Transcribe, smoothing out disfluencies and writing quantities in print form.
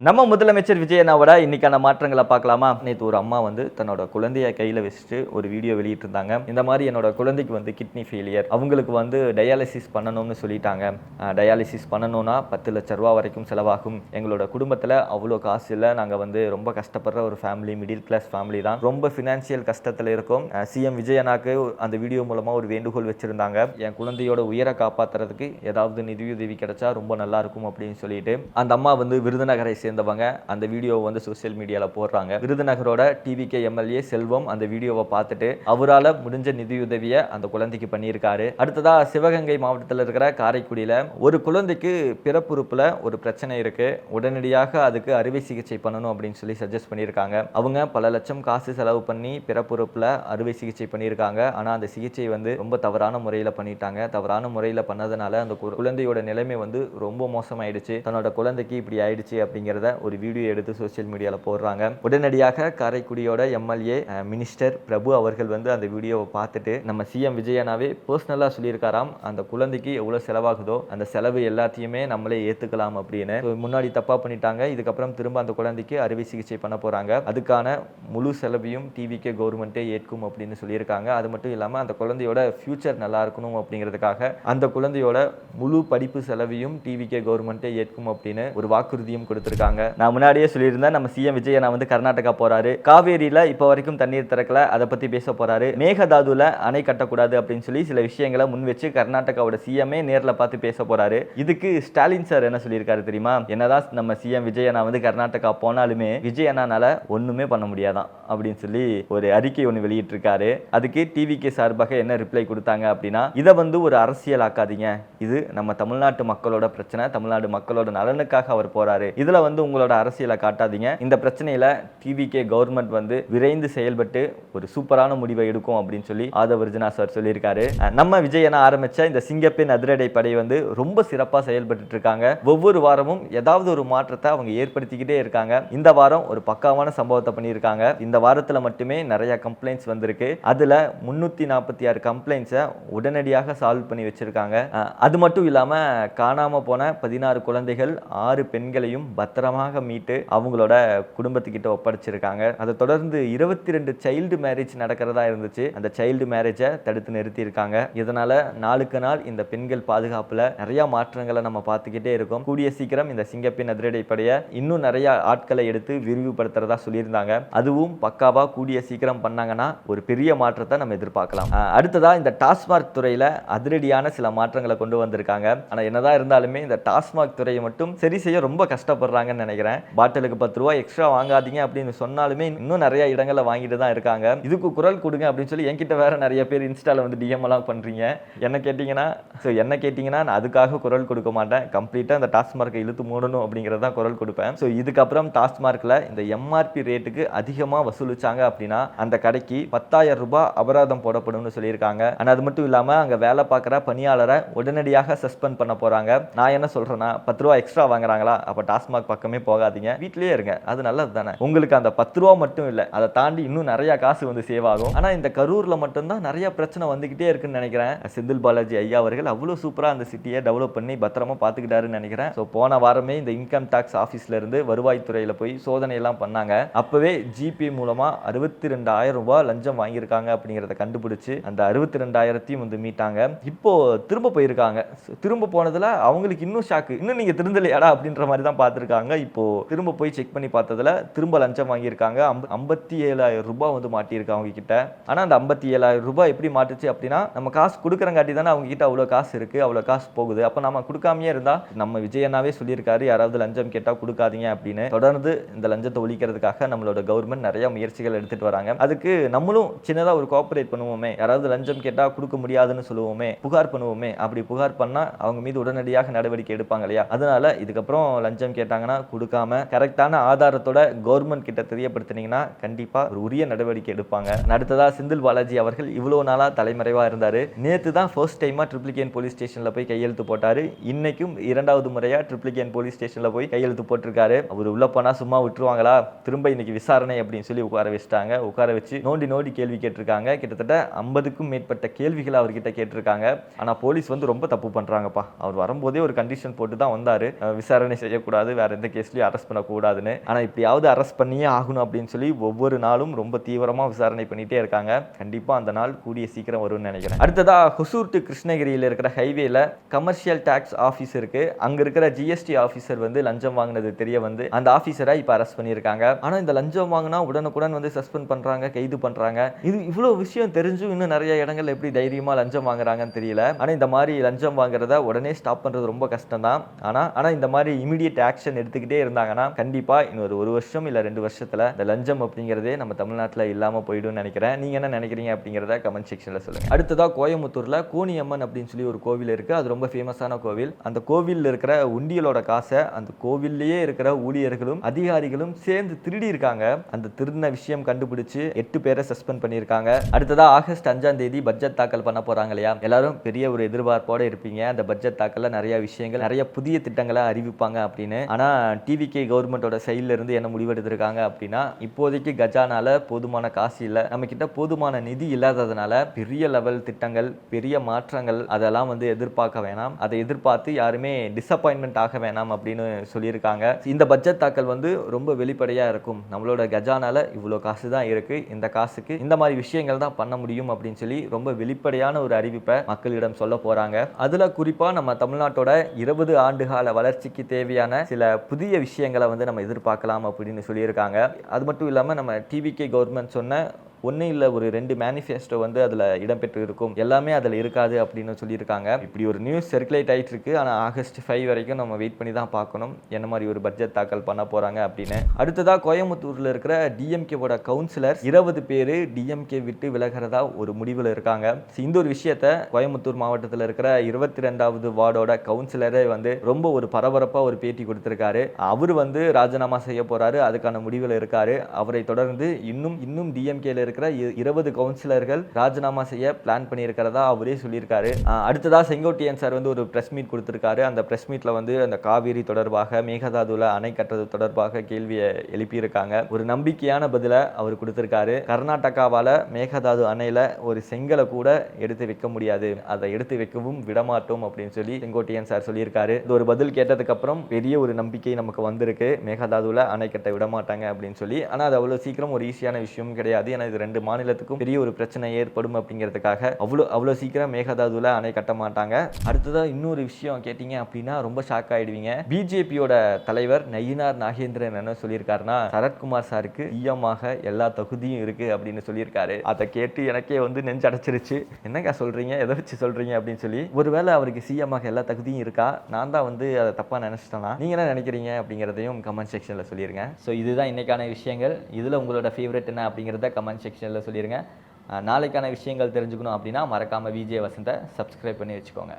நம்ம முதலமைச்சர் விஜய் அண்ணாவோட இன்னைக்கான மாற்றங்களை பார்க்கலாமா? நேற்று ஒரு அம்மா வந்து தன்னோட குழந்தைய கையில் வச்சுட்டு ஒரு வீடியோ வெளியிட்டிருந்தாங்க. இந்த மாதிரி என்னோட குழந்தைக்கு வந்து கிட்னி ஃபெயிலியர், அவங்களுக்கு வந்து டயாலிசிஸ் பண்ணணும்னு சொல்லிட்டாங்க. டயாலிசிஸ் பண்ணணும்னா 10 லட்ச ரூபா வரைக்கும் செலவாகும். எங்களோட குடும்பத்தில் அவ்வளோ காசு இல்லை, நாங்கள் வந்து ரொம்ப கஷ்டப்படுற ஒரு ஃபேமிலி, மிடில் கிளாஸ் ஃபேமிலி தான், ரொம்ப ஃபினான்ஷியல் கஷ்டத்தில் இருக்கோம். சிஎம் விஜய் அண்ணாக்கு அந்த வீடியோ மூலமாக ஒரு வேண்டுகோள் வச்சுருந்தாங்க. என் குழந்தையோட உயிரை காப்பாற்றுறதுக்கு ஏதாவது நிதியுதவி கிடைச்சா ரொம்ப நல்லா இருக்கும் அப்படின்னு சொல்லிட்டு அந்த அம்மா வந்து விருதுநகரை சேர்ந்தவங்க அந்த வீடியோவை வந்து சோசியல் மீடியாவில் போடுறாங்க. விருதுநகரோட டிவிகே எம்எல்ஏ செல்வம் அந்த வீடியோவை பார்த்துட்டு அவரால் முடிஞ்ச நிதியுதவியை அந்த குழந்தைக்கு பண்ணியிருக்காரு. அடுத்ததா சிவகங்கை மாவட்டத்தில் இருக்கிற காரைக்குடியில் ஒரு குழந்தைக்கு பிறப்புறுப்பில் ஒரு பிரச்சனை இருக்கு, உடனடியாக அதுக்கு அறுவை சிகிச்சை பண்ணணும் அப்படின்னு சொல்லி சஜஸ்ட் பண்ணியிருக்காங்க. அவங்க பல லட்சம் காசு செலவு பண்ணி பிறப்புறுப்பில் அறுவை சிகிச்சை பண்ணியிருக்காங்க. ஆனால் அந்த சிகிச்சை வந்து ரொம்ப தவறான முறையில் பண்ணிட்டாங்க. தவறான முறையில் பண்ணதுனால அந்த குழந்தையோட நிலைமை வந்து ரொம்ப மோசமாயிடுச்சு. தன்னோட குழந்தைக்கு இப்படி ஆயிடுச்சு அப்படிங்கிறத ஒரு வீடியோ எடுத்து சோசியல் மீடியாவில் போடுறாங்க. உடனடியாக காரைக்குடியோட எம்எல்ஏ மினிஸ்டர் பிரபு அவர்கள் வந்து அந்த வீடியோவை பார்த்துட்டு நம்ம சிஎம் விஜய் அண்ணாவே பர்சனலாக சொல்லியிருக்காராம், அந்த குழந்தைக்கு எவ்வளோ செலவாகுதோ அந்த செலவு எல்லாத்தையுமே நம்மளே ஏற்றுக்கலாம் அப்படின்னு. முன்னாடி தப்பாக பண்ணிட்டாங்க, இதுக்கப்புறம் திரும்ப அந்த குழந்தைக்கு அறுவை சிகிச்சை பண்ண போகிறாங்க. அதுக்கான முழு செலவையும் டிவிகே கவர்மெண்ட்டே ஏற்கும் அப்படின்னு சொல்லியிருக்காங்க. அது மட்டும் இல்லாமல் அந்த குழந்தையோட ஃபியூச்சர் நல்லா இருக்கணும் அப்படிங்கிறதுக்காக அந்த குழந்தையோட முழு படிப்பு செலவையும் டிவிகே கவர்மெண்ட்டே ஏற்கும் அப்படின்னு ஒரு வாக்குறுதியும் கொடுத்திருக்காங்க. நான் முன்னாடியே சொல்லியிருந்தேன், நம்ம சிஎம் விஜய் அண்ணா வந்து கர்நாடகா போறாரு. காவேரியில இப்போ வரைக்கும் தண்ணீர் திறக்கல, அதை பத்தி பேச போறாரு. மேகதாதுல அணை கட்டக்கூடாது அப்படின்னு சொல்லி சில விஷயங்களை முன் வச்சு கர்நாடகாவோட சிஎம்ஏ நேரில் பார்த்து பேச போறாரு. இதுக்கு ஸ்டாலின் சார் என்ன சொல்லியிருக்காரு தெரியுமா? என்னதான் நம்ம சிஎம் விஜய் அண்ணா வந்து கர்நாடகா போனாலுமே விஜய் அண்ணானால ஒண்ணுமே பண்ண முடியாதான் அப்படின்னு சொல்லி ஒரு அறிக்கை ஒன்று வெளியிட்டிருக்காரு. அதுக்கு டிவிகே சார்பாக என்ன ரிப்ளை கொடுத்தாங்க அப்படின்னா, இதை வந்து ஒரு அரசியல் ஆக்காதீங்க, இது நம்ம தமிழ்நாட்டு மக்களோட பிரச்சனை, தமிழ்நாடு மக்களோட நலனுக்காக அவர் போறாரு, இதுல வந்து உங்களோட அரசியலை காட்டாதீங்க, இந்த பிரச்சனையில டிவிகே கவர்மெண்ட் வந்து விரைந்து செயல்பட்டு ஒரு சூப்பரான முடிவை எடுக்கும் அப்படின்னு சொல்லி ஆதவர்ஜனா சார் சொல்லியிருக்காரு. நம்ம விஜய் அண்ணா ஆரம்பிச்ச இந்த சிங்கப்பெண் அதிரடி படை வந்து ரொம்ப சிறப்பாக செயல்பட்டு இருக்காங்க. ஒவ்வொரு வாரமும் ஏதாவது ஒரு மாற்றத்தை அவங்க ஏற்படுத்திக்கிட்டே இருக்காங்க. இந்த வாரம் ஒரு பக்காவான சம்பவத்தை பண்ணியிருக்காங்க. இந்த வாரத்தில் மட்டுமே நிறைய கம்ப்ளைண்ட்ஸ் வந்திருக்கு. அதுல 346 கம்ப்ளைண்ட்ஸை உடனடியாக சால்வ் பண்ணி வச்சிருக்காங்க. அது மட்டும் இல்லாம காணாம போன 16 குழந்தைகள் 6 பெண்களையும் பத்திரமாக மீட்டு அவங்களோட குடும்பத்துக்கிட்ட ஒப்படைச்சிருக்காங்க. அதை தொடர்ந்து 22 சைல்டு மேரேஜ் நடக்கிறதா இருந்துச்சு, அந்த சைல்டு மேரேஜை தடுத்து நிறுத்தி இருக்காங்க. இதனால நாளுக்கு நாள் இந்த பெண்கள் பாதுகாப்புல நிறைய மாற்றங்களை நம்ம பார்த்துக்கிட்டே இருக்கோம். கூடிய சீக்கிரம் இந்த சிங்கப்பெண் அதிரடி படையை இன்னும் நிறைய ஆட்களை எடுத்து விரிவுபடுத்துறதா சொல்லியிருந்தாங்க. அதுவும் பக்காவா கூடிய சீக்கிரம் பண்ணாங்கன்னா ஒரு பெரிய மாற்றத்தை நம்ம எதிர்பார்க்கலாம். அடுத்ததா இந்த டாஸ்மாக் துறையில அதிரடியான சில மாற்றங்களை கொண்டு வந்திருக்காங்க. ஆனா என்னதான் இருந்தாலுமே இந்த டாஸ்மாக் துறையை மட்டும் சரி செய்ய ரொம்ப கஷ்டப்படுறாங்கன்னு நினைக்கிறேன். பாட்டிலுக்கு 10 ரூபாய் எக்ஸ்ட்ரா வாங்காதீங்க அப்படின்னு சொன்னாலுமே இன்னும் நிறைய இடங்களை வாங்கிட்டு தான் இருக்காங்க. இதுக்கு குரல் கொடுங்க அப்படின்னு சொல்லி என்கிட்ட வேற நிறைய பேர் இன்ஸ்டால வந்து டிஎம் எல்லாம் பண்றீங்க. என்ன கேட்டீங்கன்னா நான் அதுக்காக குரல் கொடுக்க மாட்டேன். கம்ப்ளீட்டா இந்த டாஸ்மார்க்கை இழுத்து மூடணும் அப்படிங்கிறது தான் குரல் கொடுப்பேன். ஸோ இதுக்கப்புறம் டாஸ்மார்க்ல இந்த எம்ஆர்பி ரேட்டுக்கு அதிகமாக வசூலிச்சாங்க அப்படின்னா அந்த கடைக்கு 10,000 ரூபாய் அபராதம் போடப்படும்னு சொல்லியிருக்காங்க. ஆனால் அது மட்டும் இல்லாமல் அங்கே வேலை பார்க்குற பணியாளரை உடனடியாக சஸ்பெண்ட் பண்ண போறாங்க. நான் என்ன சொல்றேன்னா, 10 ரூபாய் எக்ஸ்ட்ரா வாங்குறாங்களா, அப்போ டாஸ்மாக் பக்கமே போகாதீங்க, வீட்டிலேயே இருங்க, அது நல்லது தானே. உங்களுக்கு அந்த 10 ரூபா மட்டும் இல்லை, அதை தாண்டி இன்னும் நிறைய காசு வந்து சேவ் ஆகும். ஆனால் இந்த கரூர்ல மட்டும்தான் நிறைய பிரச்சனை வந்துகிட்டே இருக்குன்னு நினைக்கிறேன். செந்தில் பாலாஜி ஐயா அவர்கள் அவ்வளோ சூப்பராக அந்த சிட்டியை டெவலப் பண்ணி பத்திரமா பார்த்துக்கிட்டாருன்னு நினைக்கிறேன். ஸோ போன வாரமே இந்த இன்கம் டாக்ஸ் ஆஃபீஸ்ல இருந்து வருவாய்த்துறையில் போய் சோதனை எல்லாம் பண்ணாங்க. அப்பவே ஜிபே மூலமா 62,000 ரூபாய் லஞ்சம் வாங்கியிருக்காங்க அப்படிங்கிறத கண்டுபிடிச்சு அந்த 62,000 வந்து மீட்டாங்க. இப்போ திரும்ப போயிருக்காங்க. திரும்ப போனதுல அவங்களுக்கு இன்னும் ஷாக்கு, இன்னும் நீங்க திருந்தலையாடா அப்படின்ற மாதிரி தான் பார்த்துருக்காங்க. இப்போ திரும்ப போய் செக் பண்ணி பார்த்ததுல திரும்ப லஞ்சம் வாங்கியிருக்காங்க. 57,000 ரூபாய் வந்து மாட்டியிருக்கு அவங்க கிட்ட. ஆனால் அந்த 57,000 ரூபாய் எப்படி மாட்டுச்சு அப்படின்னா, நம்ம காசு கொடுக்குறங்காட்டி தானே அவங்க கிட்ட அவ்வளோ காசு இருக்கு, அவ்வளோ காசு போகுது. அப்போ நம்ம கொடுக்காமையே இருந்தா, நம்ம விஜய் அண்ணாவே சொல்லியிருக்காரு, யாராவது லஞ்சம் கேட்டால் கொடுக்காதீங்க அப்படின்னு. தொடர்ந்து இந்த லஞ்சத்தை ஒழிக்கிறதுக்காக நம்மளோட கவர்மெண்ட் நிறைய முயற்சிகள் எடுத்துட்டு வராங்க. அதுக்கு நம்மளும் சின்னதாக ஒரு கோஆபரேட் பண்ணுவோமே, யாராவது லஞ்சம் கேட்டால் கொடுக்க முடியாதுன்னு சொல்லுவோமே, புகார் பண்ணுவோமே. அப்படி புகார் பண்ணா அவங்க மீது உடனடியாக நடவடிக்கை எடுப்பாங்க இல்லையா? அதனால இதுக்கப்புறம் லஞ்சம் கேட்டாங்கன்னா கொடுக்காம கரெக்டான ஆதாரத்தோட கவர்மெண்ட் கிட்ட தெரியப்படுத்தினீங்கன்னா கண்டிப்பா ஒரு உரிய நடவடிக்கை எடுப்பாங்க. அடுத்ததா செந்தில் பாலாஜி அவர்கள் இவ்வளவு நாளா தலைமறைவா இருந்தாரு. நேத்து தான் ஃபர்ஸ்ட் டைமா ட்ரிப்ளிகேன் போலீஸ் ஸ்டேஷன்ல போய் கையெழுத்து போட்டாரு. இன்னைக்கும் 2வது முறையா ட்ரிப்ளிகேன் போலீஸ் ஸ்டேஷன்ல போய் கையெழுத்து போட்டிருக்காரு. அவர் உள்ள போனா சும்மா விட்டுருவாங்களா? திரும்ப இன்னைக்கு விசாரணை அப்படின்னு சொல்லி உட்கார வச்சுட்டாங்க. உட்கார வச்சு நோண்டி கேள்வி கேட்டிருக்காங்க. கிட்டத்தட்ட 50க்கும் மேற்பட்ட கேள்விகளை அவர்கிட்ட கேட்டிருக்காங்க. ஆனா போலீஸ் வந்து ரொம்ப தப்பு பண்றாங்கப்பா. அவர் வரும்போதே ஒரு கண்டிஷன் போட்டு தான் வந்தாரு, விசாரணை செய்யக்கூடாது, வேற எந்த எந்த கேஸ்லையும் அரெஸ்ட் பண்ணக்கூடாதுன்னு. ஆனால் இப்படியாவது அரெஸ்ட் பண்ணியே ஆகணும் அப்படின்னு சொல்லி ஒவ்வொரு நாளும் ரொம்ப தீவிரமாக விசாரணை பண்ணிகிட்டே இருக்காங்க. கண்டிப்பாக அந்த நாள் கூடிய சீக்கிரம் வரும்னு நினைக்கிறேன். அடுத்ததாக ஹொசூர் டு கிருஷ்ணகிரியில் இருக்கிற ஹைவேல கமர்ஷியல் டாக்ஸ் ஆஃபீஸ் இருக்கு. அங்கே இருக்கிற ஜிஎஸ்டி ஆஃபீஸர் வந்து லஞ்சம் வாங்கினது தெரிய வந்து அந்த ஆஃபீஸரை இப்போ அரெஸ்ட் பண்ணியிருக்காங்க. ஆனால் இந்த லஞ்சம் வாங்கினா உடனுக்குடன் வந்து சஸ்பெண்ட் பண்ணுறாங்க, கைது பண்ணுறாங்க. இது இவ்வளோ விஷயம் தெரிஞ்சும் இன்னும் நிறைய இடங்கள் எப்படி தைரியமாக லஞ்சம் வாங்குறாங்கன்னு தெரியல. ஆனால் இந்த மாதிரி லஞ்சம் வாங்குறத உடனே ஸ்டாப் பண்ணுறது ரொம்ப கஷ்டம் தான். ஆனால் இந்த மாதிரி இமீடியட் ஆக்ஷன் எடுத்துக்கிட்டே இருந்தாங்கன்னா கண்டிப்பாக இன்னொரு 1 வருஷம் இல்லை 2 வருஷத்தில் இந்த லஞ்சம் அப்படிங்கிறதே நம்ம தமிழ்நாட்டில் இல்லாமல் போயிடும்னு நினைக்கிறேன். நீங்கள் என்ன நினைக்கிறீங்க அப்படிங்கிறத கமெண்ட் செக்ஷனில் சொல்லுங்கள். அடுத்ததாக கோயம்புத்தூரில் கோணியம்மன் அப்படின்னு சொல்லி ஒரு கோவில் இருக்குது. அது ரொம்ப ஃபேமஸான கோவில். அந்த கோவிலில் இருக்கிற உண்டியலோட காசை அந்த கோவில்லையே இருக்கிற ஊழியர்களும் அதிகாரிகளும் சேர்ந்து திருடி இருக்காங்க. அந்த திருடின விஷயம் கண்டுபிடிச்சு 8 பேரை சஸ்பெண்ட் பண்ணியிருக்காங்க. அடுத்ததாக ஆகஸ்ட் 5ஆம் தேதி பட்ஜெட் தாக்கல் பண்ண போறாங்க இல்லையா? எல்லாரும் பெரிய ஒரு எதிர்பார்ப்போட இருப்பீங்க. அந்த பட்ஜெட் தாக்கல்ல நிறைய விஷயங்கள், நிறைய புதிய திட்டங்களை அறிவிப்பாங்க அப்படின்னு. ஆனா டிவிகே கவர்மெண்டோட சைட்ல இருந்து என்ன முடிவெடுத்திருக்காங்க அப்படின்னா, இப்போதைக்கு கஜானால போதுமான காசு இல்லை, நம்ம கிட்ட போதுமான நிதி இல்லாததுனால பெரிய லெவல் திட்டங்கள், பெரிய மாற்றங்கள் அதெல்லாம் வந்து எதிர்பார்க்க வேணாம். அதை எதிர்பார்த்து யாருமே டிசப்பாயின்மெண்ட் ஆக வேணாம் அப்படின்னு சொல்லியிருக்காங்க. இந்த பட்ஜெட் தாக்கல் வந்து ரொம்ப வெளிப்படையா இருக்கும். நம்மளோட கஜானால இவ்வளோ காசு தான் இருக்கு, இந்த காசுக்கு இந்த மாதிரி விஷயங்கள் தான் பண்ண முடியும் அப்படின்னு சொல்லி ரொம்ப வெளிப்படையான ஒரு அறிவிப்பை மக்களிடம் சொல்ல போறாங்க. அதுல குறிப்பா நம்ம தமிழ்நாட்டோட 20 ஆண்டுகால வளர்ச்சிக்கு தேவையான சில புதிய விஷயங்களை வந்து நம்ம எதிர்பார்க்கலாம் அப்படின்னு சொல்லியிருக்காங்க. அது மட்டும் இல்லாம நம்ம டிவிகே கவர்மெண்ட் சொன்ன ஒன்றும் இல்லை, ஒரு 2 மேனிஃபெஸ்டோ வந்து அதில் இடம்பெற்று இருக்கும், எல்லாமே அதில் இருக்காது அப்படின்னு சொல்லியிருக்காங்க. இப்படி ஒரு நியூஸ் சர்க்குலேட் ஆகிட்டு இருக்கு. ஆனால் ஆகஸ்ட் 5 வரைக்கும் நம்ம வெயிட் பண்ணி தான் பார்க்கணும் என்ன மாதிரி ஒரு பட்ஜெட் தாக்கல் பண்ண போகிறாங்க அப்படின்னு. அடுத்ததாக கோயம்புத்தூரில் இருக்கிற டிஎம்கேவோட கவுன்சிலர் 20 பேர் டிஎம்கே விட்டு விலகிறதா ஒரு முடிவில் இருக்காங்க. இந்த ஒரு விஷயத்தை கோயம்புத்தூர் மாவட்டத்தில் இருக்கிற 22வது வார்டோட கவுன்சிலரே வந்து ரொம்ப ஒரு பரபரப்பாக ஒரு பேட்டி கொடுத்திருக்காரு. அவர் வந்து ராஜினாமா செய்ய போறாரு, அதுக்கான முடிவில் இருக்காரு. அவரை தொடர்ந்து இன்னும் டிஎம்கேல இருக்கிற 20 கவுன்சிலர்கள் ராஜினாமா செய்ய பிளான் பண்ணியிருக்கிறதா அவரே சொல்லியிருக்காரு. அடுத்ததா செங்கோட்டையன் சார் வந்து ஒரு பிரஸ் மீட் கொடுத்திருக்காரு. அந்த பிரஸ் மீட்ல வந்து அந்த காவிரி தொடர்பாக, மேகதாதுல அணை கட்டுறது தொடர்பாக கேள்வியை எழுப்பியிருக்காங்க. ஒரு நம்பிக்கையான பதிலை அவர் கொடுத்திருக்காரு. கர்நாடகாவால மேகதாது அணையில ஒரு செங்கலை கூட எடுத்து வைக்க முடியாது, அதை எடுத்து வைக்கவும் விடமாட்டோம் அப்படின்னு சொல்லி செங்கோட்டையன் சார் சொல்லியிருக்காரு. இந்த ஒரு பதில் கேட்டதுக்கு அப்புறம் பெரிய ஒரு நம்பிக்கை நமக்கு வந்திருக்கு, மேகதாதுல அணை கட்ட விடமாட்டாங்க அப்படின்னு சொல்லி. ஆனா அது அவ்வளவு சீக்கிரம் ஒரு ஈஸியான விஷயம் கிடையாது. ஏன்னா 2 மாநிலத்துக்கும் பெரிய ஒரு பிரச்சனை ஏற்படும் அப்படிங்கிறதுக்காக அவ்வளோ சீக்கிரம் மேகதாதுல அணை கட்ட மாட்டாங்க. அடுத்ததா இன்னொரு விஷயம் கேட்டீங்க அப்படின்னா ரொம்ப ஷாக் ஆயிடுவீங்க. பிஜேபியோட தலைவர் நயினார் நாகேந்திரன் என்ன சொல்லியிருக்காருன்னா, சரத்குமார் சாருக்கு சிஎம்மாக எல்லா தகுதியும் இருக்கு அப்படின்னு சொல்லியிருக்காரு. அதை கேட்டு எனக்கே வந்து நெஞ்சு அடைச்சிருச்சு. என்னங்க சொல்றீங்க, எதை வச்சு சொல்றீங்க அப்படின்னு சொல்லி. ஒருவேளை அவருக்கு சிஎம்மாக எல்லா தகுதியும் இருக்கா, நான் தான் வந்து அதை தப்பா நினைச்சிட்டேனா, நீங்க என்ன நினைக்கிறீங்க அப்படிங்கிறதையும் கமெண்ட் செக்ஷன்ல சொல்லிருங்க. ஸோ இதுதான் இன்னைக்கான விஷயங்கள். இதுல உங்களோட ஃபேவரட் என்ன அப்படிங்கிறத கமெண்ட் செக்ஷனில் சொல்லிடுங்க. நாளைக்கான விஷயங்கள் தெரிஞ்சுக்கணும் அப்படின்னா மறக்காமல் விஜே வசந்தை சப்ஸ்கிரைப் பண்ணி வச்சுக்கோங்க.